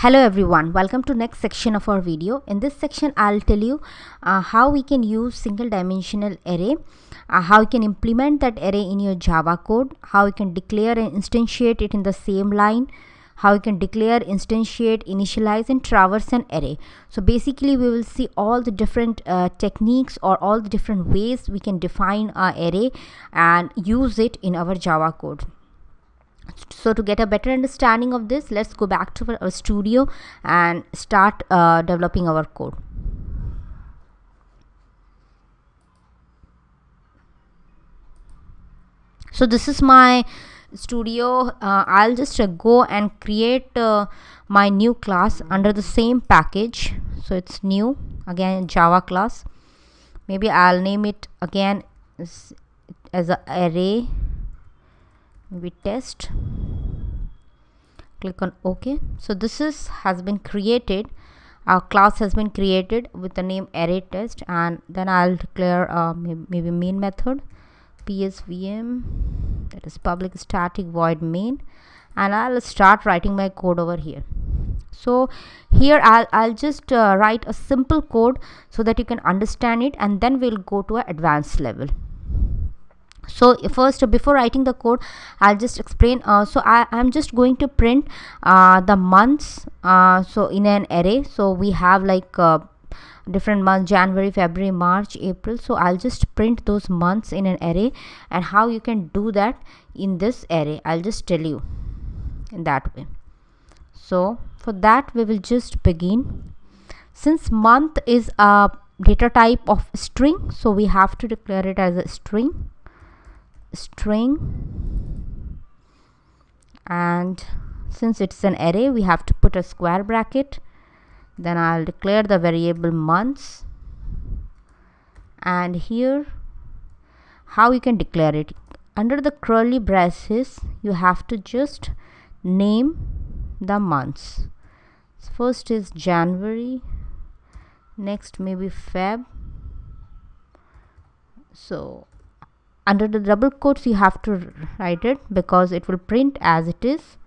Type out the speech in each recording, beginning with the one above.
Hello everyone, welcome to next section of our video. In this section I'll tell you how we can use single dimensional array, how you can implement that array in your Java code, how you can declare and instantiate it in the same line, how you can declare, instantiate, initialize and traverse an array. So basically we will see all the different techniques or all the different ways we can define our array and use it in our Java code. So to get a better understanding of this, let's go back to our studio and start developing our code. So this is my studio. I'll just go and create my new class under the same package. So it's new, again Java class. Maybe I'll name it again as an array, maybe test. Click on OK. So this has been created. Our class has been created with the name array test, and then I'll declare maybe main method psvm, that is public static void main, and I'll start writing my code over here. So here I'll just write a simple code so that you can understand it, and then we'll go to an advanced level. So first, before writing the code, I'll just explain. So I'm just going to print the months so in an array. So we have like different months: January, February, March, April. So I'll just print those months in an array, and how you can do that in this array I'll just tell you in that way. So for that we will just begin. Since month is a data type of string, so we have to declare it as a string, and since it's an array we have to put a square bracket. Then I'll declare the variable months, and here how you can declare it: under the curly braces you have to just name the months. First is January, next maybe Feb. So under the double quotes you have to write it, because it will print as it is.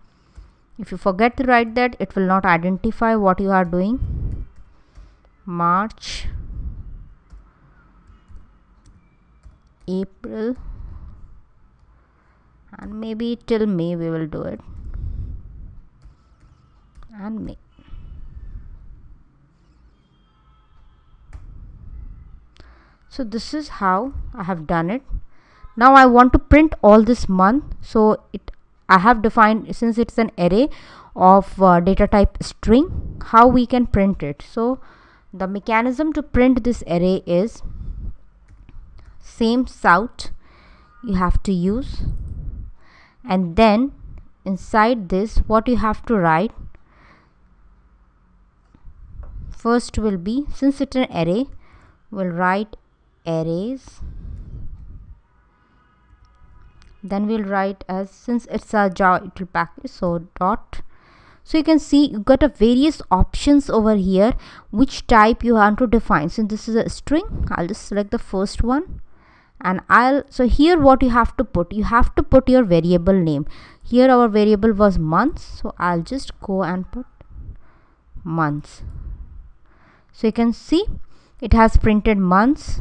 If you forget to write that, it will not identify what you are doing. March, April, and maybe till May we will do it, and May. So this is how I have done it. Now I want to print all this month, so I have defined, since it's an array of data type string, how we can print it. So the mechanism to print this array is same south you have to use, and then inside this what you have to write first will be, since it's an array, we'll write arrays. Then we'll write as, since it's a Java package, so dot. So you can see you got a various options over here which type you want to define. Since this is a string, I'll just select the first one, and so here what you have to put, you have to put your variable name. Here our variable was months, so I'll just go and put months. So you can see it has printed months.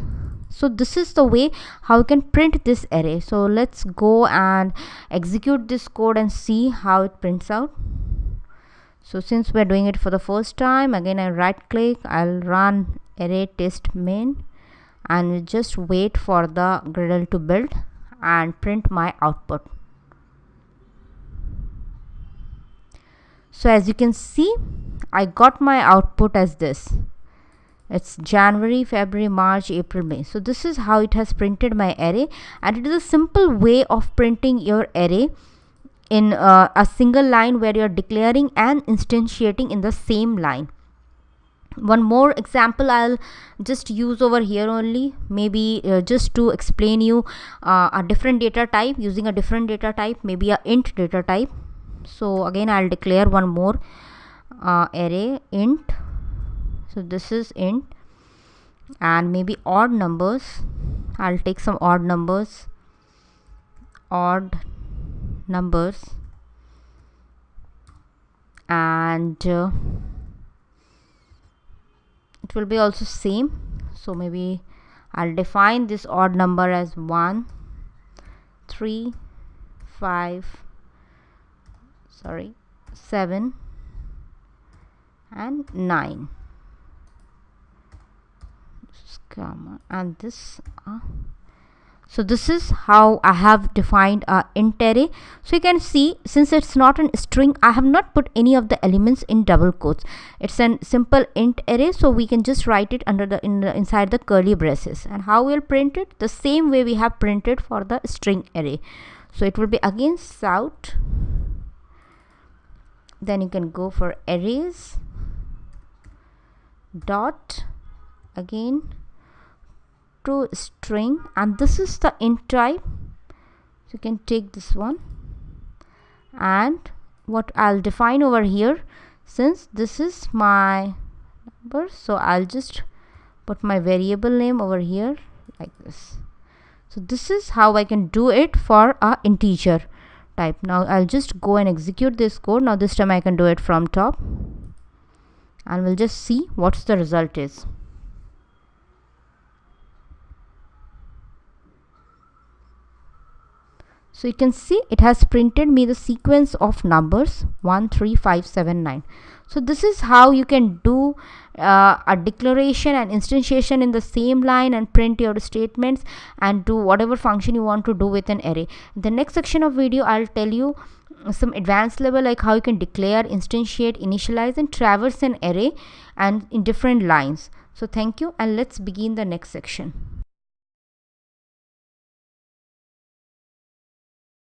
So this is the way how you can print this array. So let's go and execute this code and see how it prints out. So since we're doing it for the first time, again I right click, I'll run array test main, and just wait for the Gradle to build and print my output. So as you can see, I got my output as this. It's January, February, March, April, May. So this is how it has printed my array, and it is a simple way of printing your array in a single line where you're declaring and instantiating in the same line. One more example I'll just use over here only, maybe just to explain you a different data type, using a different data type, maybe a int data type. So again I'll declare one more array int. So this is int, and maybe odd numbers. I'll take some odd numbers, and it will be also same. So maybe I'll define this odd number as 1 3 5 7 and 9, comma, and this so this is how I have defined a int array. So you can see, since it's not a string, I have not put any of the elements in double quotes. It's a simple int array, so we can just write it under the inside the curly braces. And how we'll print it? The same way we have printed for the string array. So it will be again south, then you can go for arrays dot again to string, and this is the int type. So you can take this one, and what I'll define over here, since this is my number, so I'll just put my variable name over here like this. So this is how I can do it for a integer type. Now I'll just go and execute this code. Now this time I can do it from top, and we'll just see what's the result is. So you can see it has printed me the sequence of numbers 1 3 5 7 9. So this is how you can do a declaration and instantiation in the same line and print your statements and do whatever function you want to do with an array. In the next section of video, I'll tell you some advanced level, like how you can declare, instantiate, initialize and traverse an array and in different lines. So thank you, and let's begin the next section.